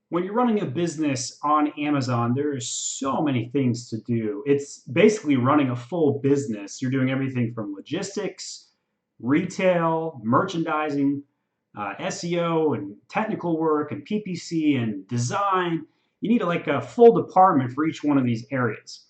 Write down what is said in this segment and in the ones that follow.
When you're running a business on Amazon, there are so many things to do. It's basically running a full business. You're doing everything from logistics, retail, merchandising, SEO, and technical work, and PPC, and design. You need like a full department for each one of these areas,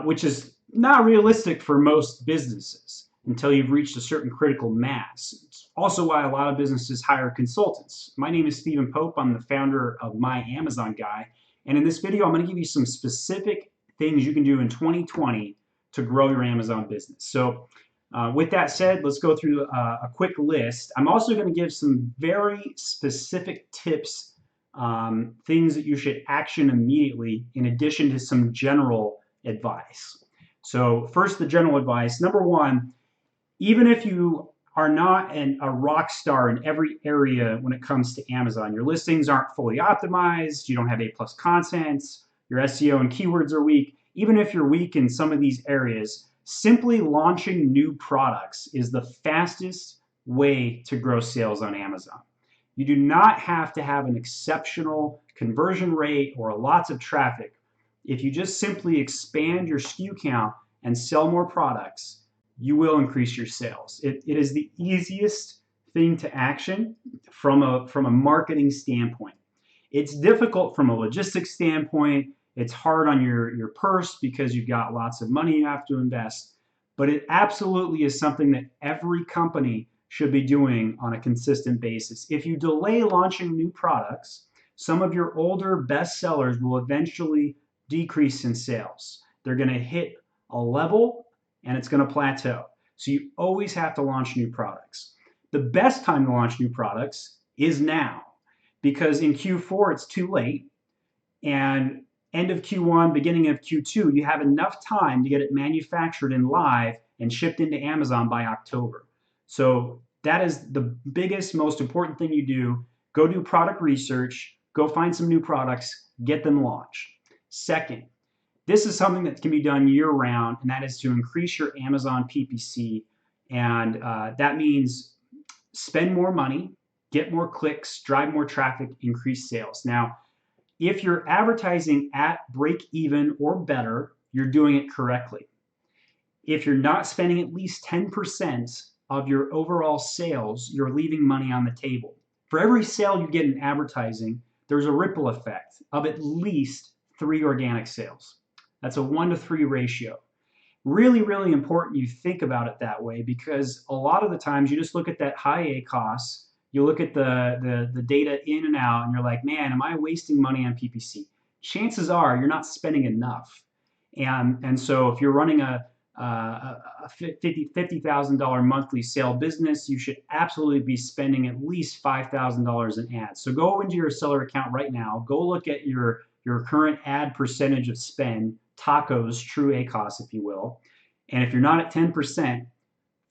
which is not realistic for most businesses until you've reached a certain critical mass. It's also why a lot of businesses hire consultants. My name is Stephen Pope. I'm the founder of My Amazon Guy. And in this video, I'm going to give you some specific things you can do in 2020 to grow your Amazon business. So with that said, let's go through a quick list. I'm also going to give some very specific tips, things that you should action immediately, in addition to some general advice. So first, the general advice. Number one, even if you are not a rock star in every area when it comes to Amazon, your listings aren't fully optimized, you don't have A+ content, your SEO and keywords are weak, even if you're weak in some of these areas, simply launching new products is the fastest way to grow sales on Amazon. You do not have to have an exceptional conversion rate or lots of traffic. If you just simply expand your SKU count and sell more products, you will increase your sales. It is the easiest thing to action from a marketing standpoint. It's difficult from a logistics standpoint. It's hard on your purse because you've got lots of money you have to invest. But it absolutely is something that every company should be doing on a consistent basis. If you delay launching new products, some of your older best sellers will eventually decrease in sales. They're going to hit a level and it's going to plateau. So you always have to launch new products. The best time to launch new products is now, because in Q4 it's too late, and end of Q1, beginning of Q2, you have enough time to get it manufactured and live and shipped into Amazon by October. So that is the biggest, most important thing you do. Go do product research, go find some new products, get them launched. Second, this is something that can be done year round, and that is to increase your Amazon PPC. And that means spend more money, get more clicks, drive more traffic, increase sales. Now, if you're advertising at break even or better, you're doing it correctly. If you're not spending at least 10% of your overall sales, you're leaving money on the table. For every sale you get in advertising, there's a ripple effect of at least 3 organic sales. That's a 1-to-3 ratio. Really, really important you think about it that way, because a lot of the times you just look at that high ACoS, you look at the data in and out, and you're like, man, am I wasting money on PPC? Chances are you're not spending enough. And so if you're running a $50,000 monthly sale business, you should absolutely be spending at least $5,000 in ads. So go into your seller account right now, go look at your current ad percentage of spend, tacos, true ACoS, if you will. And if you're not at 10%,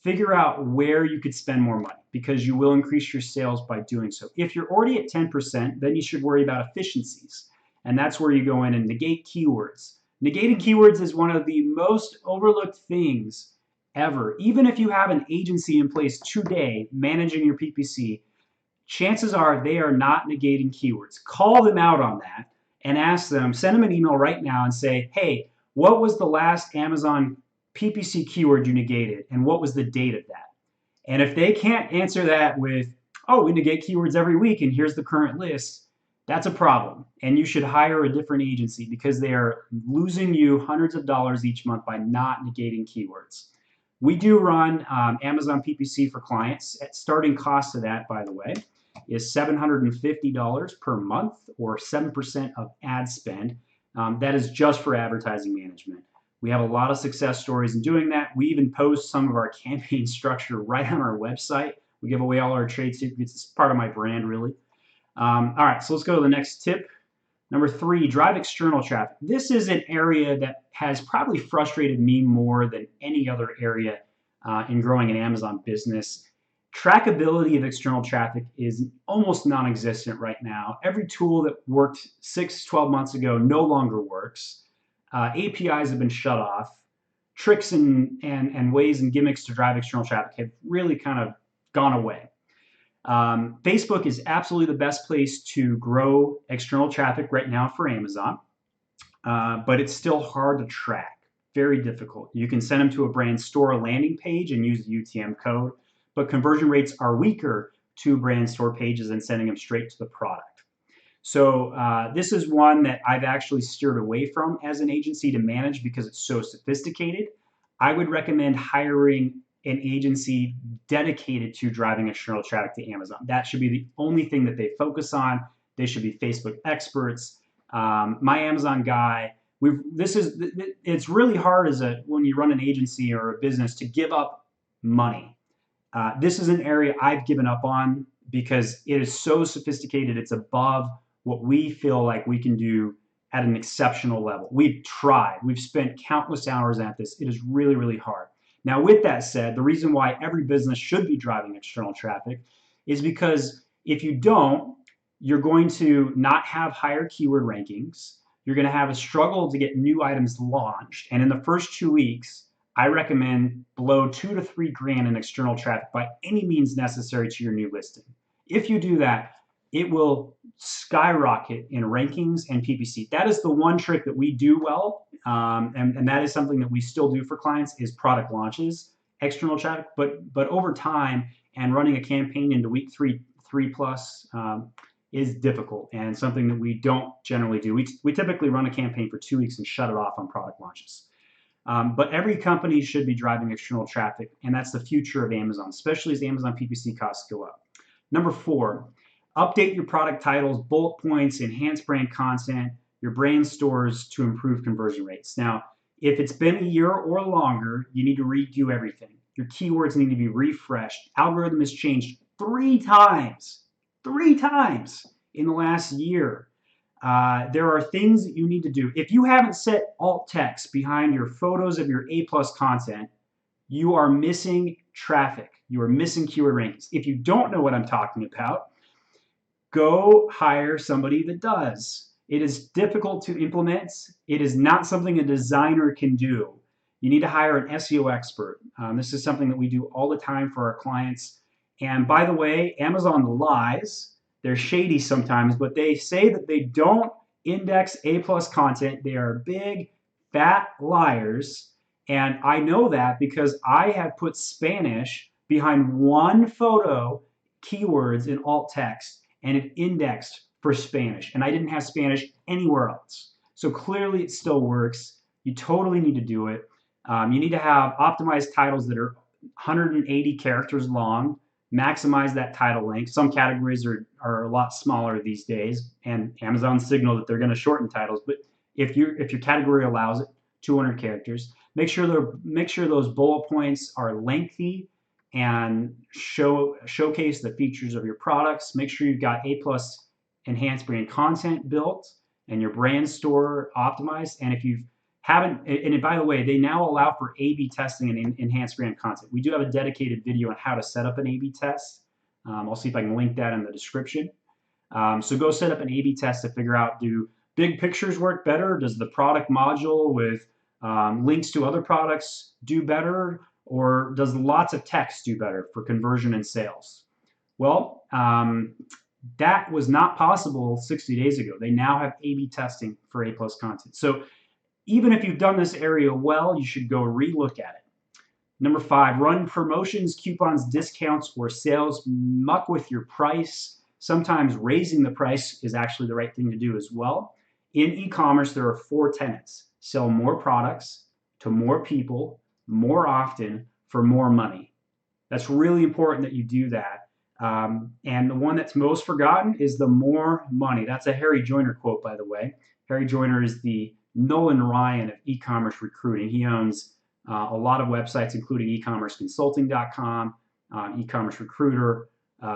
figure out where you could spend more money, because you will increase your sales by doing so. If you're already at 10%, then you should worry about efficiencies. And that's where you go in and negate keywords. Negating keywords is one of the most overlooked things ever. Even if you have an agency in place today managing your PPC, chances are they are not negating keywords. Call them out on that and ask them, send them an email right now and say, hey, what was the last Amazon PPC keyword you negated, and what was the date of that? And if they can't answer that with, oh, we negate keywords every week and here's the current list, that's a problem. And you should hire a different agency, because they are losing you hundreds of dollars each month by not negating keywords. We do run Amazon PPC for clients. At starting cost of that, by the way, is $750 per month, or 7% of ad spend. That is just for advertising management. We have a lot of success stories in doing that. We even post some of our campaign structure right on our website. We give away all our trade secrets. It's part of my brand, really. All right, so let's go to the next tip. Number 3, drive external traffic. This is an area that has probably frustrated me more than any other area in growing an Amazon business. Trackability of external traffic is almost non-existent right now. Every tool that worked 6-12 months ago no longer works. APIs have been shut off. Tricks and ways and gimmicks to drive external traffic have really kind of gone away. Facebook is absolutely the best place to grow external traffic right now for Amazon, but it's still hard to track. Very difficult. You can send them to a brand store landing page and use the UTM code, but conversion rates are weaker to brand store pages than sending them straight to the product. So this is one that I've actually steered away from as an agency to manage because it's so sophisticated. I would recommend hiring an agency dedicated to driving external traffic to Amazon. That should be the only thing that they focus on. They should be Facebook experts. My Amazon guy, it's really hard when you run an agency or a business to give up money. This is an area I've given up on because it is so sophisticated. It's above what we feel like we can do at an exceptional level. We've tried. We've spent countless hours at this. It is really, really hard. Now, with that said, the reason why every business should be driving external traffic is because if you don't, you're going to not have higher keyword rankings. You're going to have a struggle to get new items launched. And in the first 2 weeks, I recommend below $2 to $3 grand in external traffic by any means necessary to your new listing. If you do that, it will skyrocket in rankings and PPC. That is the one trick that we do well, and that is something that we still do for clients is product launches, external traffic. But over time and running a campaign into week three plus is difficult and something that we don't generally do. We typically run a campaign for 2 weeks and shut it off on product launches. But every company should be driving external traffic, and that's the future of Amazon, especially as Amazon PPC costs go up. Number 4, update your product titles, bullet points, enhance brand content, your brand stores to improve conversion rates. Now, if it's been a year or longer, you need to redo everything. Your keywords need to be refreshed. Algorithm has changed 3 times in the last year. There are things that you need to do. If you haven't set alt text behind your photos of your A+ content, you are missing traffic. You are missing keyword rankings. If you don't know what I'm talking about, go hire somebody that does. It is difficult to implement. It is not something a designer can do. You need to hire an SEO expert. This is something that we do all the time for our clients. And by the way, Amazon lies. They're shady sometimes, but they say that they don't index A+ content. They are big, fat liars. And I know that because I have put Spanish behind one photo, keywords in alt text, and it indexed for Spanish. And I didn't have Spanish anywhere else. So clearly it still works. You totally need to do it. You need to have optimized titles that are 180 characters long. Maximize that title length. Some categories are a lot smaller these days, and Amazon signal that they're going to shorten titles. But if your category allows it, 200 characters. Make sure those bullet points are lengthy and showcase the features of your products. Make sure you've got A+ enhanced brand content built and your brand store optimized. And if you haven't, and by the way, they now allow for A/B testing and enhanced brand content. We do have a dedicated video on how to set up an A/B test. I'll see if I can link that in the description. So go set up an A/B test to figure out, do big pictures work better? Does the product module with links to other products do better? Or does lots of text do better for conversion and sales? Well, that was not possible 60 days ago. They now have A/B testing for A+ content. So even if you've done this area well, you should go relook at it. Number 5, run promotions, coupons, discounts, or sales. Muck with your price. Sometimes raising the price is actually the right thing to do as well. In e-commerce, there are 4 tenets. Sell more products to more people, more often, for more money. That's really important that you do that. And the one that's most forgotten is the more money. That's a Harry Joyner quote, by the way. Harry Joyner is the Nolan Ryan of e-commerce recruiting. He owns a lot of websites, including ecommerceconsulting.com, e-commerce recruiter.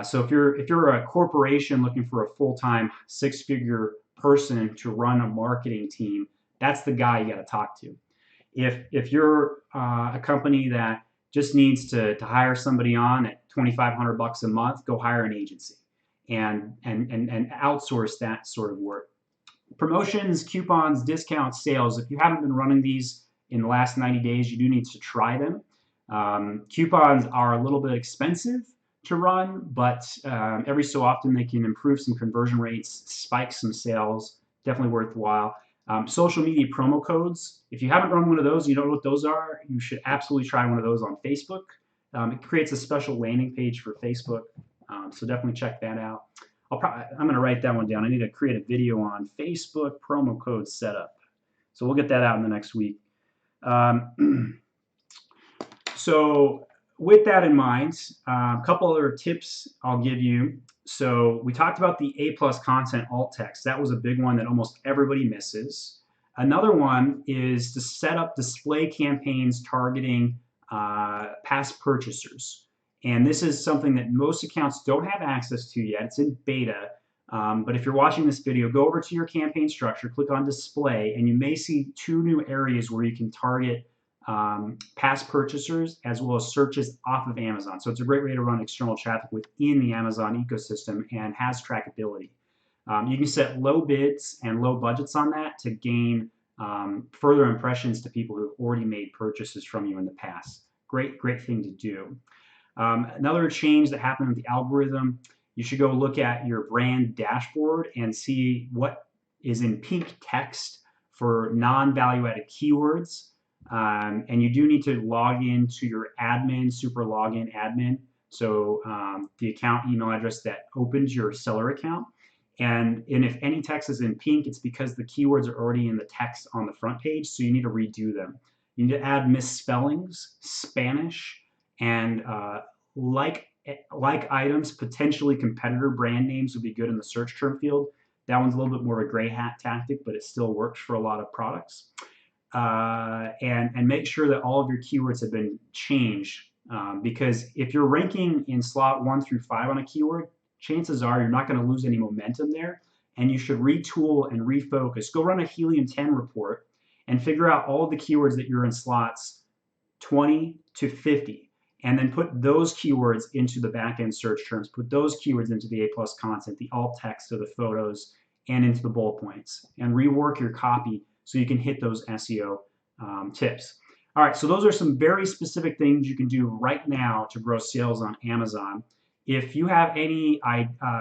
So if you're a corporation looking for a full-time 6-figure person to run a marketing team, that's the guy you got to talk to. If you're a company that just needs to hire somebody on at $2,500 a month, go hire an agency and outsource that sort of work. Promotions, coupons, discounts, sales. If you haven't been running these in the last 90 days, you do need to try them. Coupons are a little bit expensive, to run, but every so often they can improve some conversion rates, spike some sales. Definitely worthwhile. Social media promo codes. If you haven't run one of those, you don't know what those are, you should absolutely try one of those on Facebook. It creates a special landing page for Facebook, so definitely check that out. I'm going to write that one down. I need to create a video on Facebook promo code setup. So we'll get that out in the next week. So with that in mind, a couple other tips I'll give you. So we talked about the A+ content alt text. That was a big one that almost everybody misses. Another one is to set up display campaigns targeting past purchasers. And this is something that most accounts don't have access to yet. It's in beta. But if you're watching this video, go over to your campaign structure, click on display, and you may see 2 new areas where you can target past purchasers as well as searches off of Amazon. So it's a great way to run external traffic within the Amazon ecosystem and has trackability. You can set low bids and low budgets on that to gain further impressions to people who have already made purchases from you in the past. Great thing to do. Another change that happened with the algorithm, you should go look at your brand dashboard and see what is in pink text for non-value-added keywords. And you do need to log into your admin, super login admin. So the account email address that opens your seller account. And if any text is in pink, it's because the keywords are already in the text on the front page, so you need to redo them. You need to add misspellings, Spanish, and like items, potentially competitor brand names would be good in the search term field. That one's a little bit more of a gray hat tactic, but it still works for a lot of products. And make sure that all of your keywords have been changed, because if you're ranking in slot 1 through 5 on a keyword, chances are you're not going to lose any momentum there, and you should retool and refocus. Go run a Helium 10 report and figure out all of the keywords that you're in slots 20 to 50, and then put those keywords into the back-end search terms, put those keywords into the A+ content, the alt text or the photos, and into the bullet points, and rework your copy so you can hit those SEO tips. All right, so those are some very specific things you can do right now to grow sales on Amazon. If you have any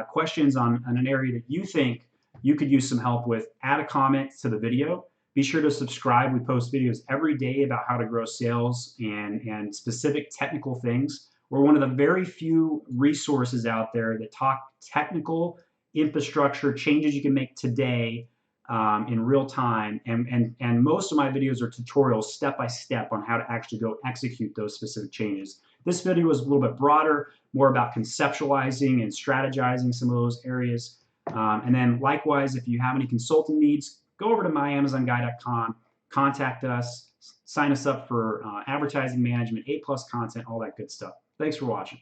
questions on an area that you think you could use some help with, add a comment to the video. Be sure to subscribe. We post videos every day about how to grow sales and specific technical things. We're one of the very few resources out there that talk technical infrastructure changes you can make today in real time, and most of my videos are tutorials step by step on how to actually go execute those specific changes. This video is a little bit broader, more about conceptualizing and strategizing some of those areas. And then likewise, if you have any consulting needs, go over to myamazonguy.com, contact us, sign us up for advertising management, A+ content, all that good stuff. Thanks for watching.